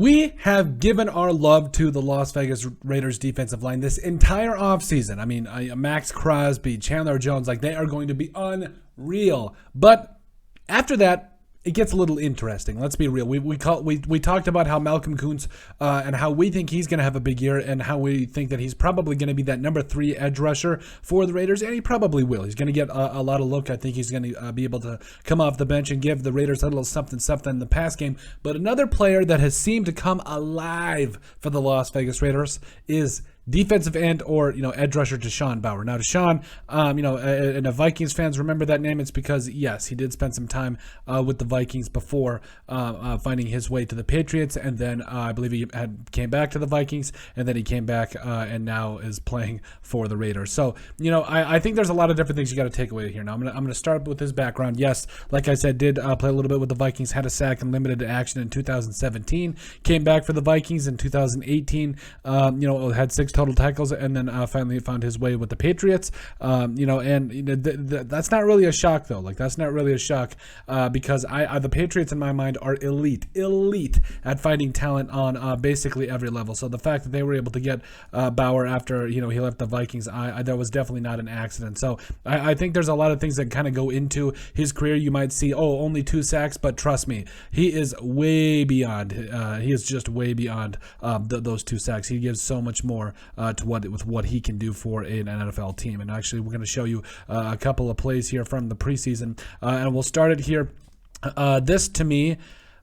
We have given our love to the Las Vegas Raiders defensive line this entire offseason. I mean, Max Crosby, Chandler Jones, like they are going to be unreal. But after that, it gets a little interesting. Let's be real. We talked about how Malcolm Kuntz and how we think he's going to have a big year and how we think that he's probably going to be that number 3 edge rusher for the Raiders, and he probably will. He's going to get a lot of look. I think he's going to be able to come off the bench and give the Raiders a little something in the pass game. But another player that has seemed to come alive for the Las Vegas Raiders is defensive end or edge rusher Tashan Bower. Now Tashawn, and the Vikings fans remember that name. It's because yes, he did spend some time with the Vikings before finding his way to the Patriots, and then I believe he came back to the Vikings, and then he came back and now is playing for the Raiders. So I think there's a lot of different things you got to take away here. Now I'm gonna start with his background. Yes, like I said, did play a little bit with the Vikings, had a sack and limited action in 2017, came back for the Vikings in 2018. Had 6 total tackles, and then finally found his way with the Patriots. That's not really a shock though. Like that's not really a shock because the Patriots in my mind are elite at finding talent on basically every level. So the fact that they were able to get Bauer after he left the Vikings, that was definitely not an accident. So I think there's a lot of things that kind of go into his career. You might see only 2 sacks, but trust me, he is way beyond. He is just way beyond those 2 sacks. He gives so much more to what he can do for an NFL team. And actually, we're going to show you a couple of plays here from the preseason, and we'll start it here. This to me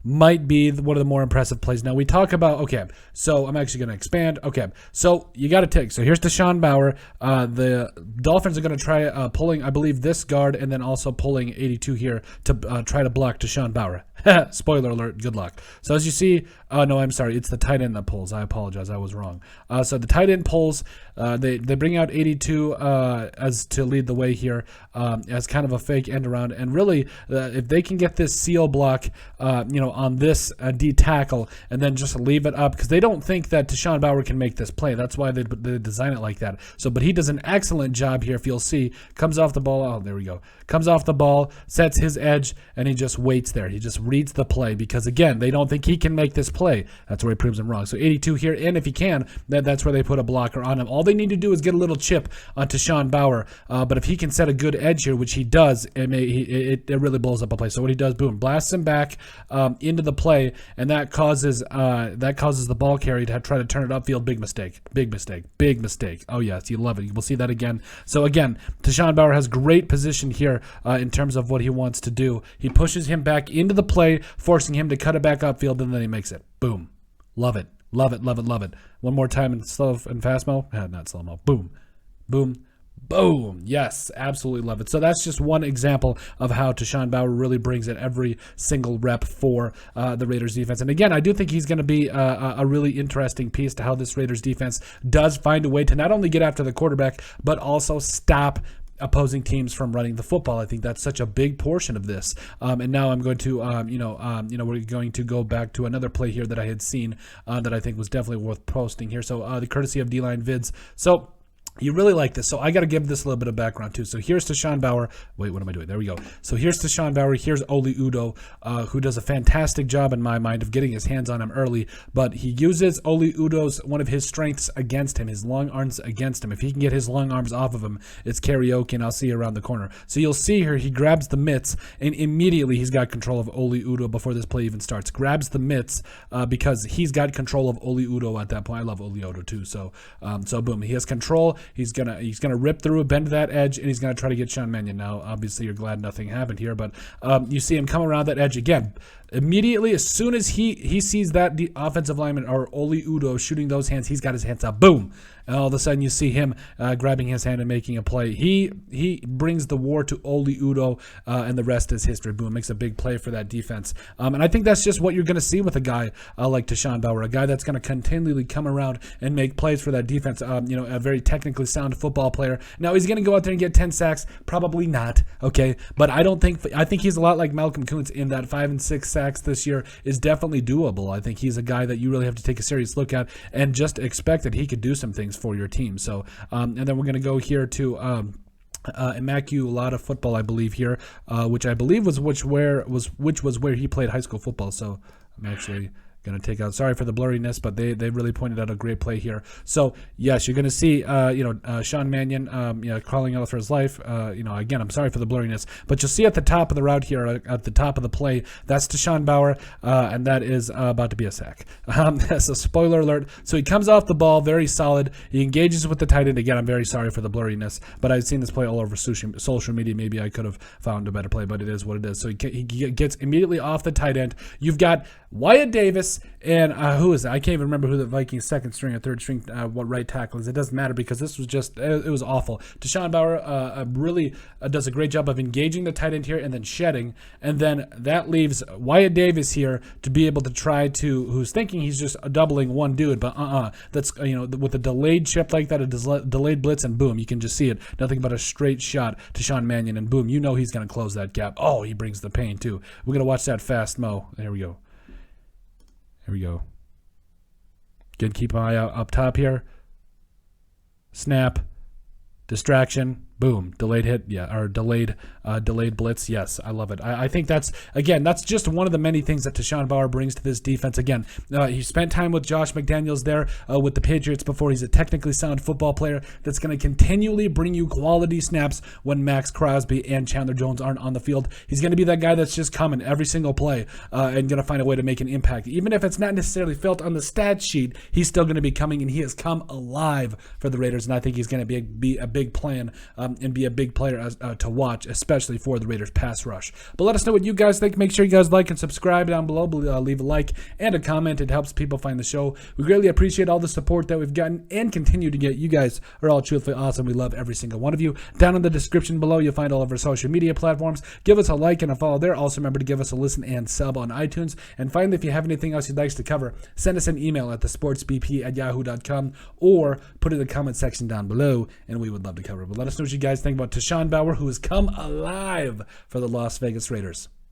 might be one of the more impressive plays. Now we talk about, so I'm actually going to expand. So you got to take, so here's Tashan Bower. The Dolphins are going to try pulling, I believe, this guard and then also pulling 82 here to try to block Tashan Bower. Spoiler alert, good luck. So as you see, no, I'm sorry, it's the tight end that pulls. I apologize, I was wrong. So the tight end pulls, they bring out 82 as to lead the way here as kind of a fake end around. And really, if they can get this seal block, on this D tackle and then just leave it up, because they don't think that Tashan Bower can make this play. That's why they design it like that. So, but he does an excellent job here. If you'll see, comes off the ball. Oh, there we go. Comes off the ball, sets his edge, and he just waits there. He just reads the play because, again, they don't think he can make this play. That's where he proves them wrong. So 82 here, and if he can, that's where they put a blocker on him. All they need to do is get a little chip on Tashan Bower, but if he can set a good edge here, which he does, it really blows up a play. So what he does, boom, blasts him back into the play, and that causes the ball carrier to try to turn it upfield. Big mistake. Oh yes, you love it. You will see that again. So again, Tashan Bower has great position here in terms of what he wants to do. He pushes him back into the play, forcing him to cut it back upfield, and then he makes it. Boom. Love it. One more time in slow and fast mo. Not slow mo. Boom. Yes, absolutely love it. So that's just one example of how Tashan Bower really brings it every single rep for the Raiders defense. And again, I do think he's going to be a really interesting piece to how this Raiders defense does find a way to not only get after the quarterback, but also stop opposing teams from running the football. I think that's such a big portion of this. And now I'm going to, we're going to go back to another play here that I had seen that I think was definitely worth posting here. So the courtesy of D-Line Vids. So you really like this. So I got to give this a little bit of background too. So here's Tashan Bower. Wait, what am I doing? There we go. So here's Tashan Bower. Here's Oli Udoh, who does a fantastic job in my mind of getting his hands on him early. But he uses Oli Udoh's, one of his strengths against him, his long arms against him. If he can get his long arms off of him, it's karaoke, and I'll see you around the corner. So you'll see here, he grabs the mitts, and immediately he's got control of Oli Udoh before this play even starts. Grabs the mitts because he's got control of Oli Udoh at that point. I love Oli Udoh too. So boom, he has control. He's gonna rip through, bend that edge, and he's gonna try to get Sean Mannion. Now, obviously, you're glad nothing happened here, but you see him come around that edge again. Immediately, as soon as he sees that the offensive lineman or Oli Udoh shooting those hands, he's got his hands up. Boom. And all of a sudden, you see him grabbing his hand and making a play. He brings the war to Oli Udoh, and the rest is history. Boom, makes a big play for that defense. And I think that's just what you're going to see with a guy like Tashan Bower, a guy that's going to continually come around and make plays for that defense. A very technically sound football player. Now, is he going to go out there and get 10 sacks? Probably not. Okay, but I think he's a lot like Malcolm Kuntz in that 5 and 6 sacks this year is definitely doable. I think he's a guy that you really have to take a serious look at and just expect that he could do some things for your team. So, and then we're going to go here to Immaculata Football, I believe here, which I believe was where he played high school football. So I'm actually Going to take out, sorry for the blurriness, but they really pointed out a great play here. So, yes, you're going to see, Sean Mannion, calling out for his life. Again, I'm sorry for the blurriness, but you'll see at the top of the route here, at the top of the play, that's Tashan Bower, and that is about to be a sack. That's a spoiler alert. So he comes off the ball, very solid. He engages with the tight end. Again, I'm very sorry for the blurriness, but I've seen this play all over social media. Maybe I could have found a better play, but it is what it is. So he gets immediately off the tight end. You've got Wyatt Davis and who is that? I can't even remember who the Vikings second string or third string what right tackle is. It doesn't matter because this was just it was awful. Tashan Bower really does a great job of engaging the tight end here and then shedding, and then that leaves Wyatt Davis here to be able to try to, who's thinking he's just doubling one dude, but that's with a delayed chip like that, a delayed blitz, and boom, you can just see it, nothing but a straight shot to Sean Mannion, and boom, he's going to close that gap. Oh, he brings the pain too. We're going to watch that fast mo. There we go. Here we go. Good, keep an eye out up top here. Snap. Distraction. Boom. Delayed hit. Yeah. Or delayed blitz. Yes. I love it. I think that's just one of the many things that Tashan Bower brings to this defense. Again, he spent time with Josh McDaniels there with the Patriots before. He's a technically sound football player that's going to continually bring you quality snaps when Max Crosby and Chandler Jones aren't on the field. He's going to be that guy that's just coming every single play and going to find a way to make an impact. Even if it's not necessarily felt on the stat sheet, he's still going to be coming, and he has come alive for the Raiders, and I think he's going to be a big plan and be a big player to watch, especially for the Raiders pass rush. But let us know what you guys think. Make sure you guys like and subscribe down below. Leave a like and a comment. It helps people find the show. We greatly appreciate all the support that we've gotten and continue to get. You guys are all truthfully awesome. We love every single one of you. Down in the description below, you'll find all of our social media platforms. Give us a like and a follow there. Also remember to give us a listen and sub on iTunes. And finally, if you have anything else you'd like us to cover, send us an email at thesportsbp@yahoo.com or put it in the comment section down below, and we would love to cover it. But let us know what you guys think about Tashan Bower, who has come alive for the Las Vegas Raiders.